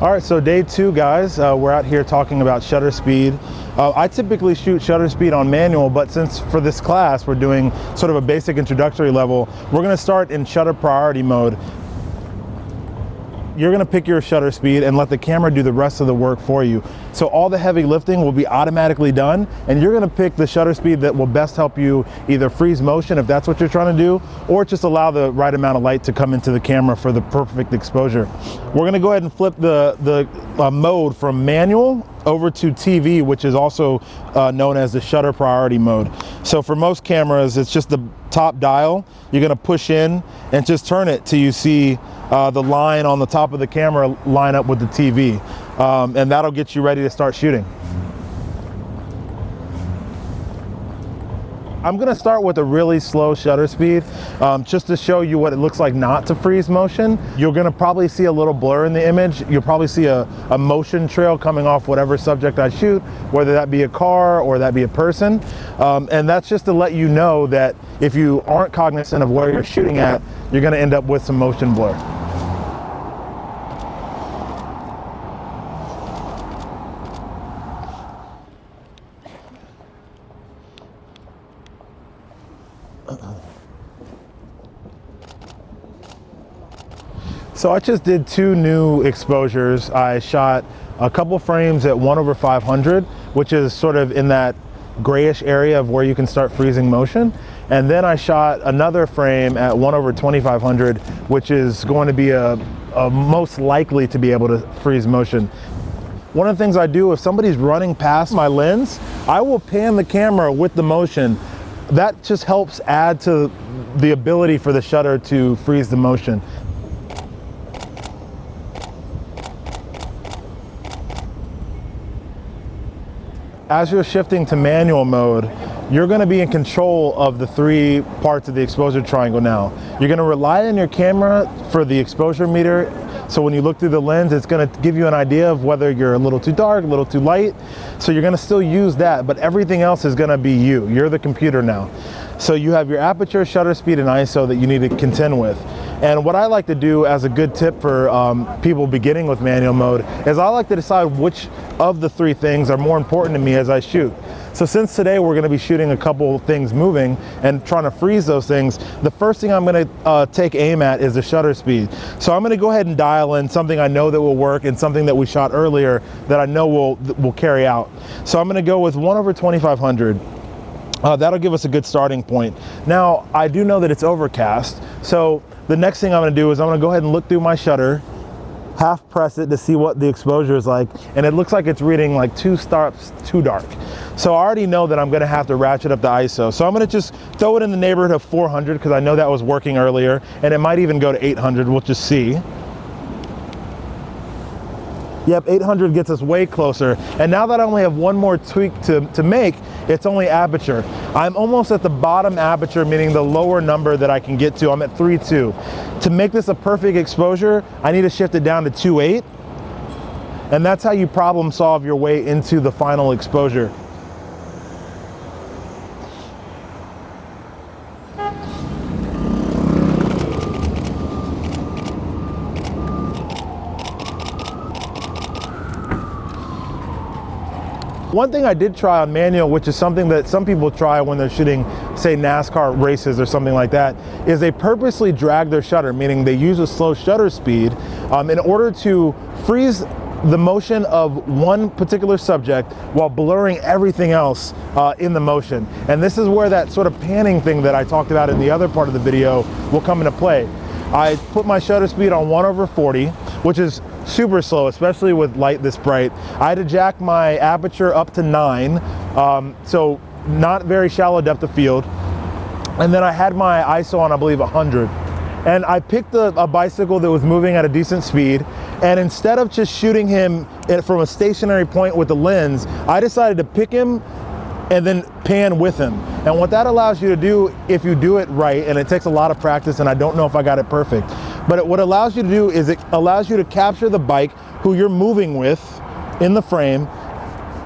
All right, so day 2, guys. We're out here talking about shutter speed. I typically shoot shutter speed on manual, but since for this class we're doing sort of a basic introductory level, we're gonna start in shutter priority mode. You're gonna pick your shutter speed and let the camera do the rest of the work for you. So all the heavy lifting will be automatically done, and you're gonna pick the shutter speed that will best help you either freeze motion if that's what you're trying to do, or just allow the right amount of light to come into the camera for the perfect exposure. We're gonna go ahead and flip the mode from manual over to TV, which is also known as the shutter priority mode. So for most cameras, it's just the top dial. You're gonna push in and just turn it till you see the line on the top of the camera line up with the TV. And that'll get you ready to start shooting. I'm gonna start with a really slow shutter speed, just to show you what it looks like not to freeze motion. You're gonna probably see a little blur in the image. You'll probably see a motion trail coming off whatever subject I shoot, whether that be a car or that be a person. And that's just to let you know that if you aren't cognizant of where you're shooting at, you're gonna end up with some motion blur. So I just did 2 new exposures. I shot a couple frames at 1/500, which is sort of in that grayish area of where you can start freezing motion. And then I shot another frame at 1/2500, which is going to be a most likely to be able to freeze motion. One of the things I do, if somebody's running past my lens, I will pan the camera with the motion. That just helps add to the ability for the shutter to freeze the motion. As you're shifting to manual mode, you're gonna be in control of the 3 parts of the exposure triangle now. You're gonna rely on your camera for the exposure meter. So when you look through the lens, it's gonna give you an idea of whether you're a little too dark, a little too light. So you're gonna still use that, but everything else is gonna be you. You're the computer now. So you have your aperture, shutter speed, and ISO that you need to contend with. And what I like to do as a good tip for people beginning with manual mode is I like to decide which of the 3 things are more important to me as I shoot. So since today we're gonna be shooting a couple things moving and trying to freeze those things, the first thing I'm gonna take aim at is the shutter speed. So I'm gonna go ahead and dial in something I know that will work and something that we shot earlier that I know will carry out. So I'm gonna go with 1/2500. That'll give us a good starting point. Now, I do know that it's overcast, so the next thing I'm gonna do is I'm gonna go ahead and look through my shutter, half press it to see what the exposure is like, and it looks like it's reading like 2 stops too dark. So I already know that I'm gonna have to ratchet up the ISO. So I'm gonna just throw it in the neighborhood of 400 because I know that was working earlier, and it might even go to 800, we'll just see. Yep, 800 gets us way closer. And now that I only have one more tweak to make, it's only aperture. I'm almost at the bottom aperture, meaning the lower number that I can get to. I'm at 3.2. To make this a perfect exposure, I need to shift it down to 2.8. And that's how you problem solve your way into the final exposure. One thing I did try on manual, which is something that some people try when they're shooting, say, NASCAR races or something like that, is they purposely drag their shutter, meaning they use a slow shutter speed in order to freeze the motion of one particular subject while blurring everything else in the motion. And this is where that sort of panning thing that I talked about in the other part of the video will come into play. I put my shutter speed on 1/40, which is super slow, especially with light this bright. I had to jack my aperture up to 9, so not very shallow depth of field. And then I had my ISO on, I believe, 100. And I picked a bicycle that was moving at a decent speed, and instead of just shooting him from a stationary point with the lens, I decided to pick him and then pan with him. And what that allows you to do, if you do it right, and it takes a lot of practice, and I don't know if I got it perfect, but what it allows you to do is it allows you to capture the bike who you're moving with in the frame,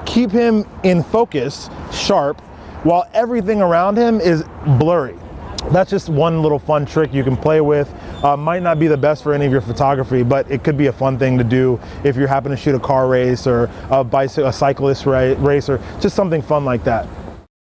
keep him in focus, sharp, while everything around him is blurry. That's just one little fun trick you can play with. might not be the best for any of your photography, but it could be a fun thing to do if you happen to shoot a car race or a cyclist race or just something fun like that.